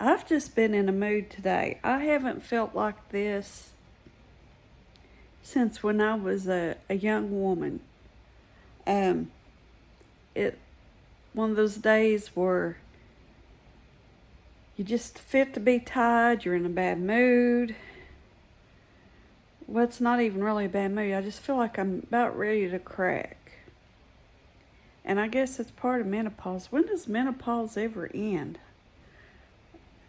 I've just been in a mood today. I haven't felt like this since when I was a young woman. Um, it one of those days where you just fit to be tired, you're in a bad mood. Well, it's not even really a bad mood. I just feel like I'm about ready to crack. And I guess it's part of menopause. When does menopause ever end?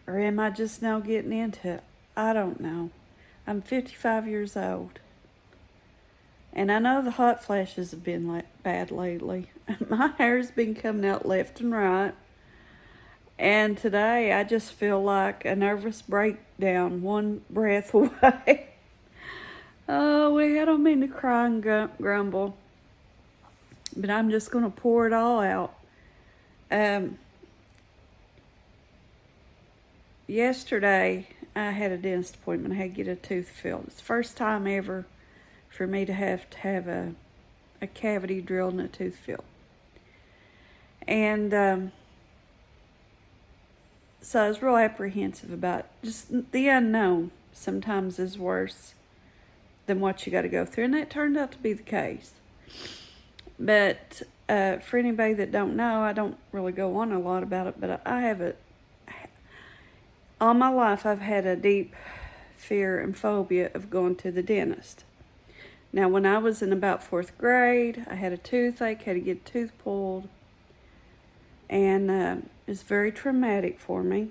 Or am I just now getting into it? I don't know. I'm 55 years old. And I know the hot flashes have been bad lately. My hair's been coming out left and right. And today I just feel like a nervous breakdown, one breath away. Oh, I don't mean to cry and grumble. But I'm just going to pour it all out. Yesterday, I had a dentist appointment. I had to get a tooth filled. It's the first time ever for me to have a cavity drilled and a tooth filled. And so I was real apprehensive about just the unknown sometimes is worse than what you got to go through. And that turned out to be the case. But for anybody that don't know, I don't really go on a lot about it, but I have all my life I've had a deep fear and phobia of going to the dentist. Now, when I was in about 4th grade, I had a toothache, had to get a tooth pulled, and it was very traumatic for me.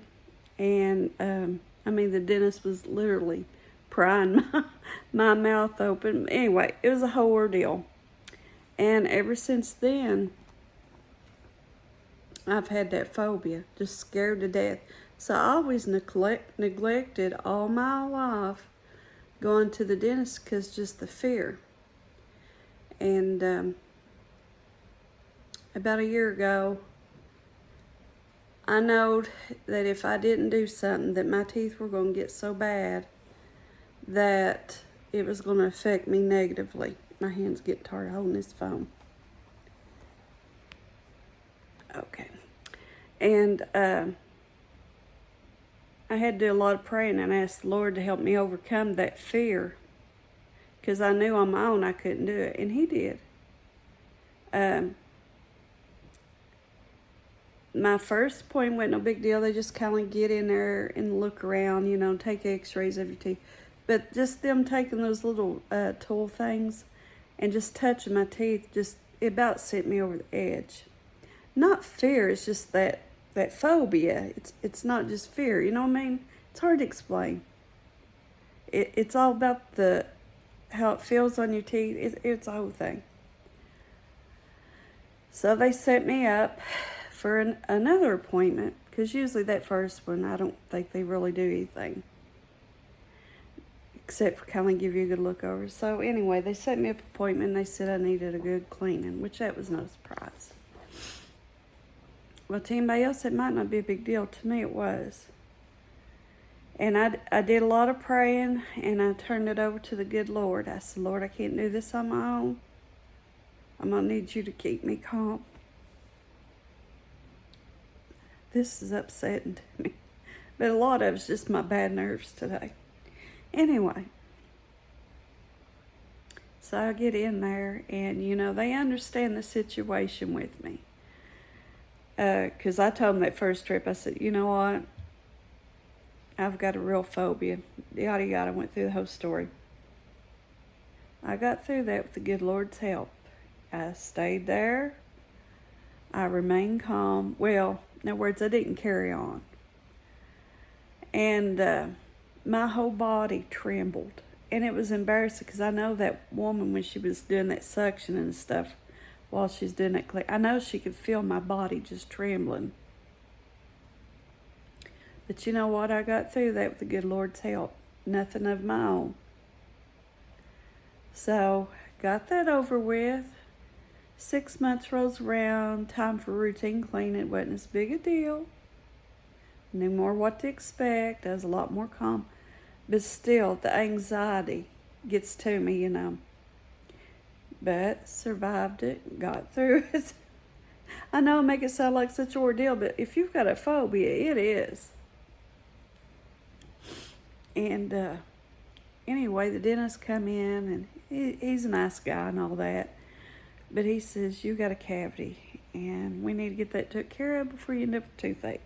And the dentist was literally prying my mouth open. Anyway, it was a whole ordeal. And ever since then, I've had that phobia, just scared to death. So I always neglected all my life going to the dentist because just the fear. And about a year ago, I knowed that if I didn't do something, that my teeth were going to get so bad that it was going to affect me negatively. My hands get tired holding this phone. Okay. And I had to do a lot of praying and ask the Lord to help me overcome that fear, because I knew on my own I couldn't do it, and He did. My first appointment wasn't no big deal. They just kind of get in there and look around, take x-rays of your teeth. But just them taking those little tool things and just touching my teeth, it about sent me over the edge. Not fear, it's just that phobia. It's not just fear, you know what I mean? It's hard to explain. It's all about how it feels on your teeth. It's a whole thing. So they set me up for another appointment, because usually that first one, I don't think they really do anything except for kind of give you a good look over. So anyway, they set me up an appointment, and they said I needed a good cleaning, which that was no surprise. Well, to anybody else, it might not be a big deal. To me, it was. And I did a lot of praying, and I turned it over to the good Lord. I said, Lord, I can't do this on my own. I'm going to need you to keep me calm. This is upsetting to me. But a lot of it's just my bad nerves today. Anyway. So I get in there, and, they understand the situation with me. Because I told them that first trip, I said, you know what? I've got a real phobia. Yada yada, went through the whole story. I got through that with the good Lord's help. I stayed there. I remained calm. Well, in other words, I didn't carry on. And my whole body trembled. And it was embarrassing, because I know that woman, when she was doing that suction and stuff, while she's doing that clean, I know she could feel my body just trembling. But you know what? I got through that with the good Lord's help. Nothing of my own. So, got that over with. 6 months rolls around. Time for routine cleaning. It wasn't as big a deal. Knew more what to expect. I was a lot more calm. But still, the anxiety gets to me, But survived it. Got through it. I know I make it sound like such an ordeal, but if you've got a phobia, it is. And anyway, the dentist come in, and he's a nice guy and all that. But he says, you got a cavity, and we need to get that took care of before you end up with toothache.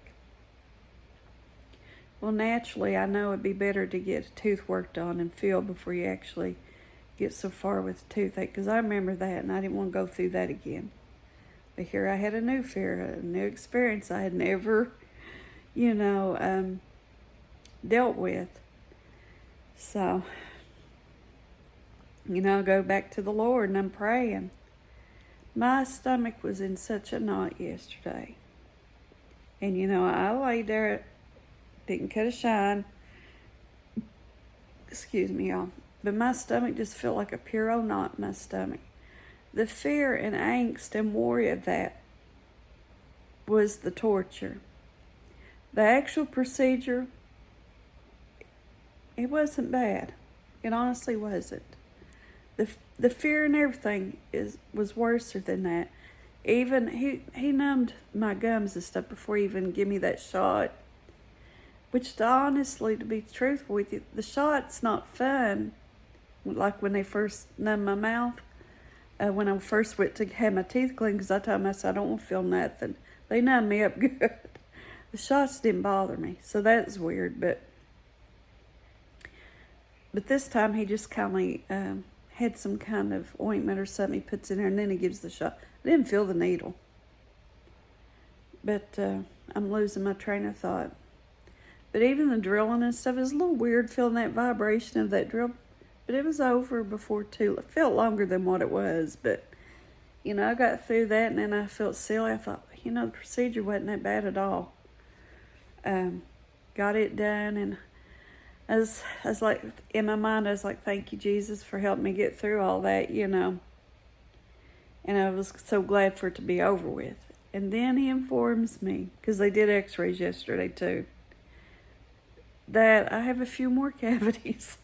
Well, naturally, I know it'd be better to get a tooth worked on and filled before you actually get so far with toothache, because I remember that, and I didn't want to go through that again. But here I had a new fear, a new experience I had never, dealt with. So, I go back to the Lord, and I'm praying. My stomach was in such a knot yesterday. And, I lay there, didn't cut a shine. Excuse me, y'all. But my stomach just felt like a pure old knot in my stomach. The fear and angst and worry of that was the torture. The actual procedure, it wasn't bad. It honestly wasn't. The fear and everything was worse than that. Even he numbed my gums and stuff before he even give me that shot. Which, honestly, to be truthful with you, the shot's not fun. Like when they first numbed my mouth, when I first went to have my teeth cleaned, because I told them, I said, I don't want to feel nothing. They numbed me up good. The shots didn't bother me, so that's weird. But this time he just kind of had some kind of ointment or something he puts in there, and then he gives the shot. I didn't feel the needle. But I'm losing my train of thought. But even the drilling and stuff, it was a little weird feeling that vibration of that drill. But it was over before it felt longer than what it was. But, I got through that, and then I felt silly. I thought, the procedure wasn't that bad at all. Got it done, and I was like, in my mind, I was like, thank you, Jesus, for helping me get through all that, And I was so glad for it to be over with. And then he informs me, because they did x-rays yesterday too, that I have a few more cavities.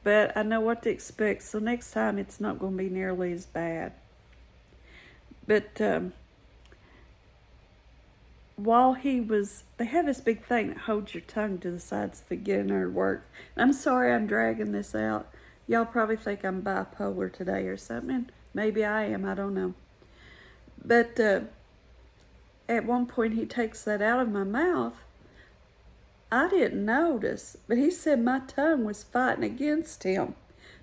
But I know what to expect, so next time it's not going to be nearly as bad. But while they have this big thing that holds your tongue to the sides to get in there to work. I'm sorry I'm dragging this out. Y'all probably think I'm bipolar today or something. Maybe I am, I don't know. But at one point he takes that out of my mouth. I didn't notice, but he said my tongue was fighting against him.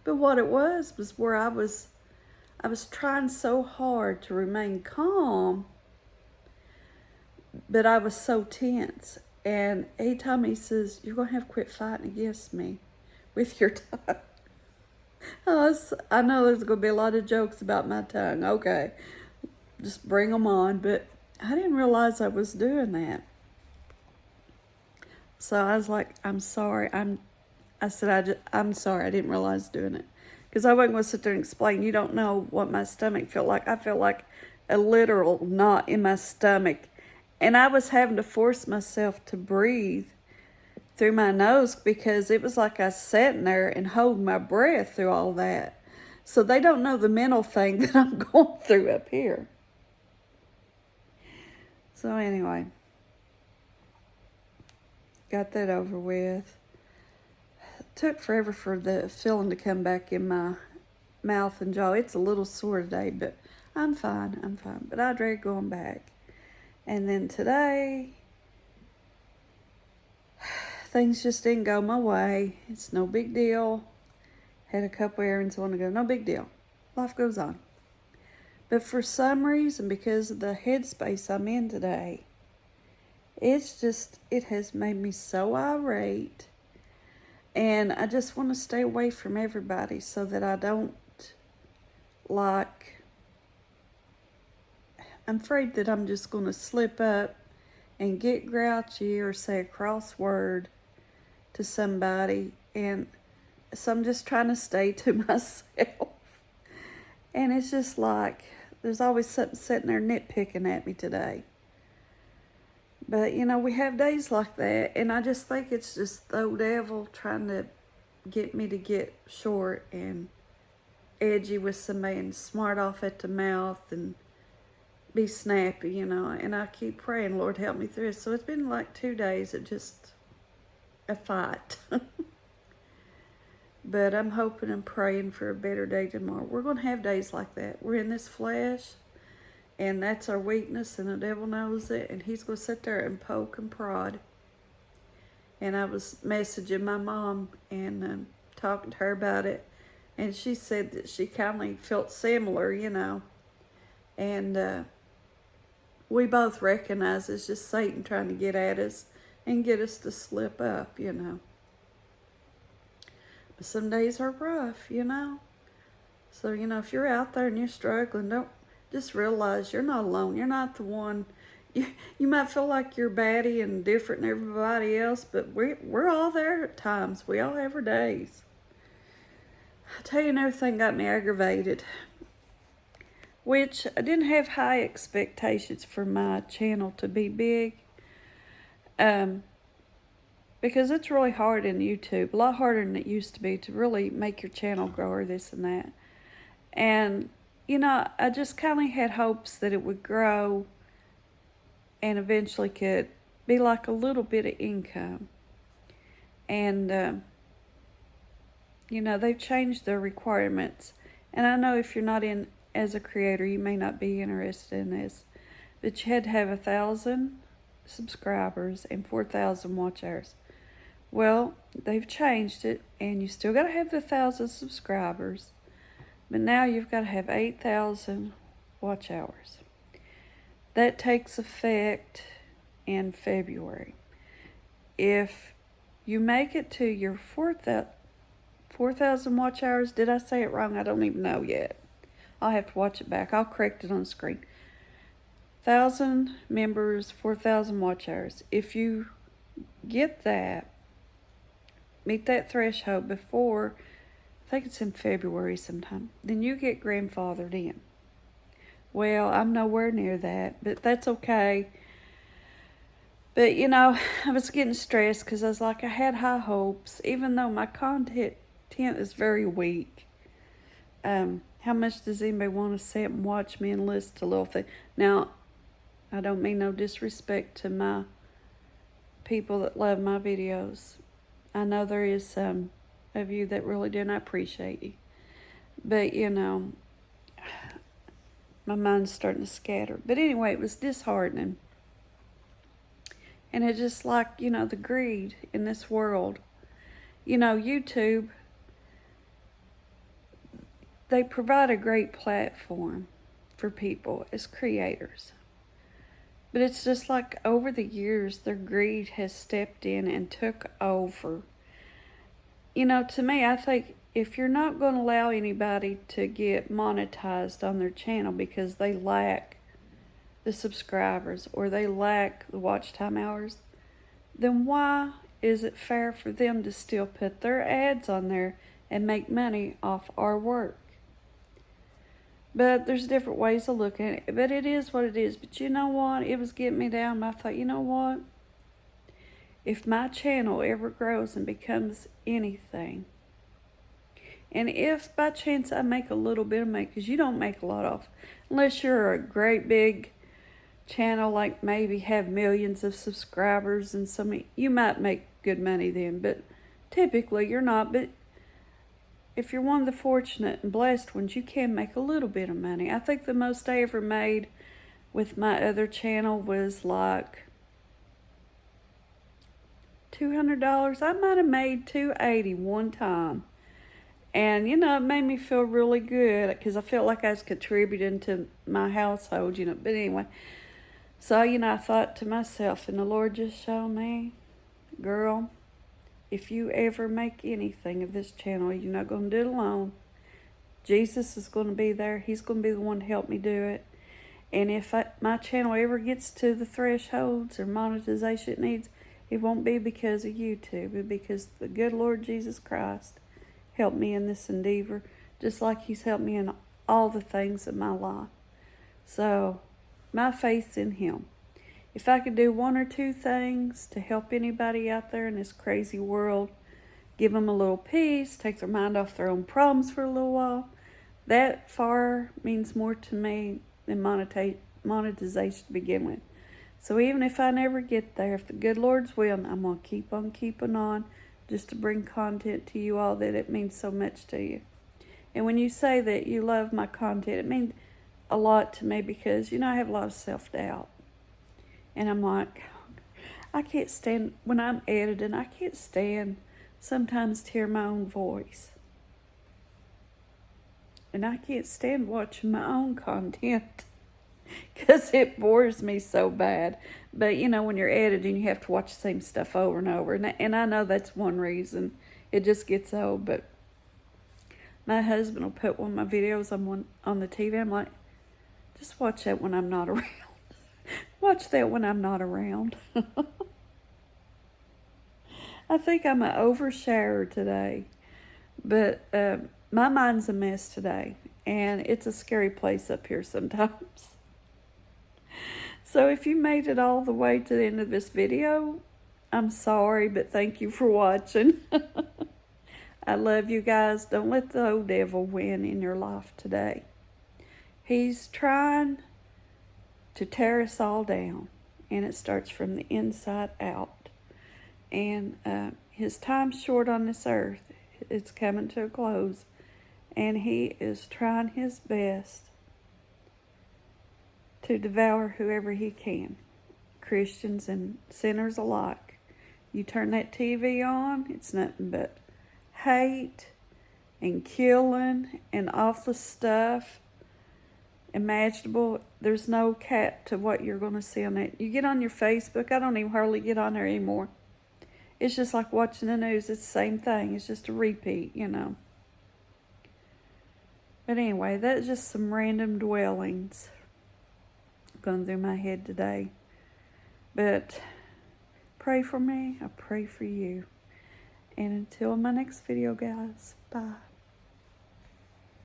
But what it was where I was trying so hard to remain calm, but I was so tense. And he told me, he says, you're going to have to quit fighting against me with your tongue. I know there's going to be a lot of jokes about my tongue. Okay, just bring them on. But I didn't realize I was doing that. So I was like, I'm sorry. I'm sorry. I didn't realize doing it. Because I wasn't going to sit there and explain. You don't know what my stomach felt like. I felt like a literal knot in my stomach. And I was having to force myself to breathe through my nose, because it was like I was sitting there and holding my breath through all that. So they don't know the mental thing that I'm going through up here. So anyway, got that over with. Took forever for the feeling to come back in my mouth and jaw. It's a little sore today, but I'm fine. But I dread going back. And then today, things just didn't go my way. It's no big deal. Had a couple errands I want to go. No big deal. Life goes on. But for some reason, because of the headspace I'm in today, it has made me so irate. And I just want to stay away from everybody so that I don't, I'm afraid that I'm just going to slip up and get grouchy or say a cross word to somebody. And so I'm just trying to stay to myself. And it's just like, there's always something sitting there nitpicking at me today. But, we have days like that. And I just think it's just the old devil trying to get me to get short and edgy with somebody and smart off at the mouth. be snappy, you know, and I keep praying, Lord, help me through it. So it's been like 2 days of just a fight. But I'm hoping and praying for a better day tomorrow. We're going to have days like that. We're in this flesh, and that's our weakness, and the devil knows it, and he's going to sit there and poke and prod. And I was messaging my mom and talking to her about it, and she said that she kind of felt similar, you know. And we both recognize it's just Satan trying to get at us and get us to slip up, you know. But some days are rough, you know. So, you know, if you're out there and you're struggling, don't just realize you're not alone. You're not the one. You might feel like you're batty and different than everybody else, but we're all there at times. We all have our days. I tell you, everything got me aggravated. Which I didn't have high expectations for my channel to be big. Because it's really hard in YouTube, a lot harder than it used to be to really make your channel grow or this and that. And, you know, I just kind of had hopes that it would grow and eventually could be like a little bit of income. And, you know, they've changed their requirements. And I know if you're not in as a creator, you may not be interested in this. But you had to have 1,000 subscribers and 4,000 watch hours. Well, they've changed it, and you still got to have the 1,000 subscribers, but now you've got to have 8,000 watch hours. That takes effect in February. If you make it to your 4,000 watch hours, did I say it wrong? I don't even know yet. I'll have to watch it back. I'll correct it on the screen. 1,000 members, 4,000 watch hours. If you get that, meet that threshold before, I think it's in February sometime, then you get grandfathered in. Well, I'm nowhere near that, but that's okay. But, you know, I was getting stressed because I was like, I had high hopes, even though my content is very weak. How much does anybody want to sit and watch me and listen to little things? Now, I don't mean no disrespect to my people that love my videos. I know there is some of you that really do, and I appreciate you. But, you know, my mind's starting to scatter. But anyway, it was disheartening. And it's just like, you know, the greed in this world. You know, YouTube, they provide a great platform for people as creators. But it's just like over the years, their greed has stepped in and took over. You know, to me, I think if you're not going to allow anybody to get monetized on their channel because they lack the subscribers or they lack the watch time hours, then why is it fair for them to still put their ads on there and make money off our work? But there's different ways of looking at it. But it is what it is. But you know what? It was getting me down. I thought, you know what? If my channel ever grows and becomes anything, and if by chance I make a little bit of money, because you don't make a lot off, unless you're a great big channel, like maybe have millions of subscribers and you might make good money then. But typically you're not. But if you're one of the fortunate and blessed ones, you can make a little bit of money. I think the most I ever made with my other channel was like $200. I might have made $280 one time. And, you know, it made me feel really good because I felt like I was contributing to my household, you know. But anyway, so, you know, I thought to myself, and the Lord just showed me, girl, if you ever make anything of this channel, you're not going to do it alone. Jesus is going to be there. He's going to be the one to help me do it. And if my channel ever gets to the thresholds or monetization it needs, it won't be because of YouTube. It'll be because the good Lord Jesus Christ helped me in this endeavor, just like he's helped me in all the things of my life. So, my faith's in him. If I could do one or two things to help anybody out there in this crazy world, give them a little peace, take their mind off their own problems for a little while, that far means more to me than monetization to begin with. So even if I never get there, if the good Lord's will, I'm going to keep on keeping on just to bring content to you all that it means so much to you. And when you say that you love my content, it means a lot to me because, I have a lot of self-doubt. And I'm like, I can't stand, when I'm editing, I can't stand sometimes to hear my own voice. And I can't stand watching my own content because it bores me so bad. But, when you're editing, you have to watch the same stuff over and over. And I know that's one reason. It just gets old. But my husband will put one of my videos on the TV. I'm like, just watch that when I'm not around. Watch that when I'm not around. I think I'm an oversharer today. But my mind's a mess today. And it's a scary place up here sometimes. So if you made it all the way to the end of this video, I'm sorry, but thank you for watching. I love you guys. Don't let the old devil win in your life today. He's trying to tear us all down, and it starts from the inside out. And his time's short on this earth. It's coming to a close, and he is trying his best to devour whoever he can, Christians and sinners alike. You turn that TV on, it's nothing but hate and killing and awful stuff imaginable. There's no cap to what you're going to see on that. You get on your Facebook, I don't even hardly get on there anymore. It's just like watching the news. It's the same thing. It's just a repeat, But anyway, that's just some random dwellings going through my head today. But pray for me. I pray for you. And until my next video, guys, bye.